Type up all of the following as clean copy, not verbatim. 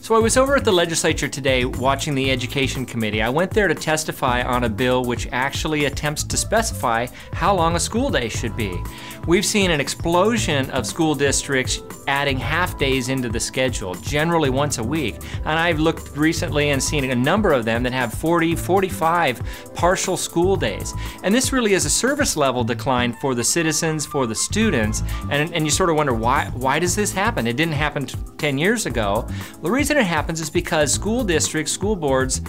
So I was over at the legislature today watching the Education Committee. I went there to testify on a bill which actually attempts to specify how long a school day should be. We've seen an explosion of school districts adding half days into the schedule, generally once a week. And I've looked recently and seen a number of them that have 40, 45 partial school days. And this really is a service level decline for the citizens, for the students. And you sort of wonder, why does this happen? It didn't happen 10 years ago. The reason it happens is because school districts, school boards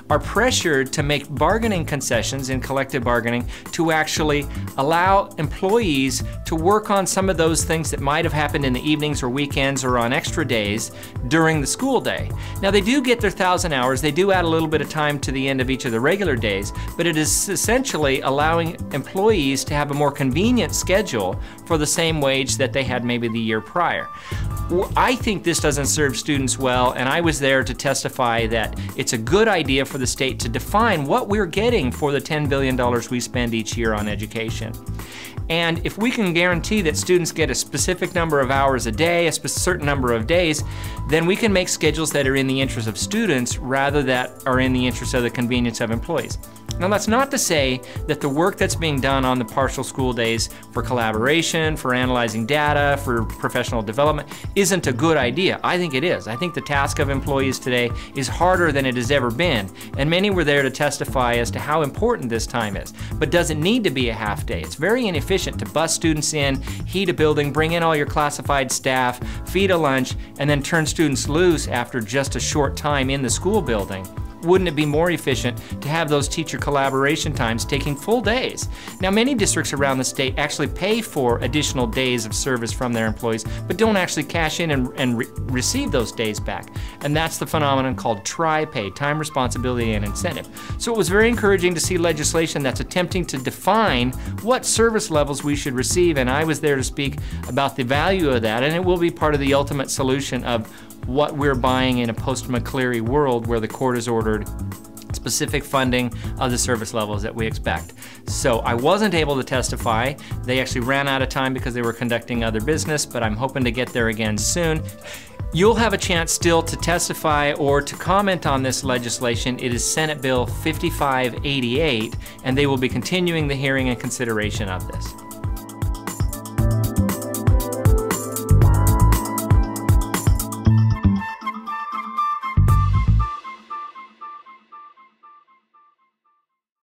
are pressured to make bargaining concessions in collective bargaining to actually allow employees to work on some of those things that might have happened in the evenings or weekends or on extra days during the school day. Now they do get their 1,000 hours, they do add a little bit of time to the end of each of the regular days, but it is essentially allowing employees to have a more convenient schedule for the same wage that they had maybe the year prior. I think this doesn't serve students well, and I was there to testify that it's a good idea for the state to define what we're getting for the $10 billion we spend each year on education. And if we can guarantee that students get a specific number of hours a day, a certain number of days, then we can make schedules that are in the interest of students rather that are in the interest of the convenience of employees. Now that's not to say that the work that's being done on the partial school days for collaboration, for analyzing data, for professional development isn't a good idea. I think it is. I think the task of employees today is harder than it has ever been, and many were there to testify as to how important this time is. But does it need to be a half day? It's very inefficient to bus students in, heat a building, bring in all your classified staff, feed a lunch, and then turn students loose after just a short time in the school building. Wouldn't it be more efficient to have those teacher collaboration times taking full days? Now, many districts around the state actually pay for additional days of service from their employees, but don't actually cash in and receive those days back. And that's the phenomenon called tri-pay, time, responsibility, and incentive. So it was very encouraging to see legislation that's attempting to define what service levels we should receive, and I was there to speak about the value of that, and it will be part of the ultimate solution of what we're buying in a post-McCleary world where the court has ordered specific funding of the service levels that we expect. So I wasn't able to testify. They actually ran out of time because they were conducting other business, but I'm hoping to get there again soon. You'll have a chance still to testify or to comment on this legislation. It is Senate Bill 5588, and they will be continuing the hearing and consideration of this.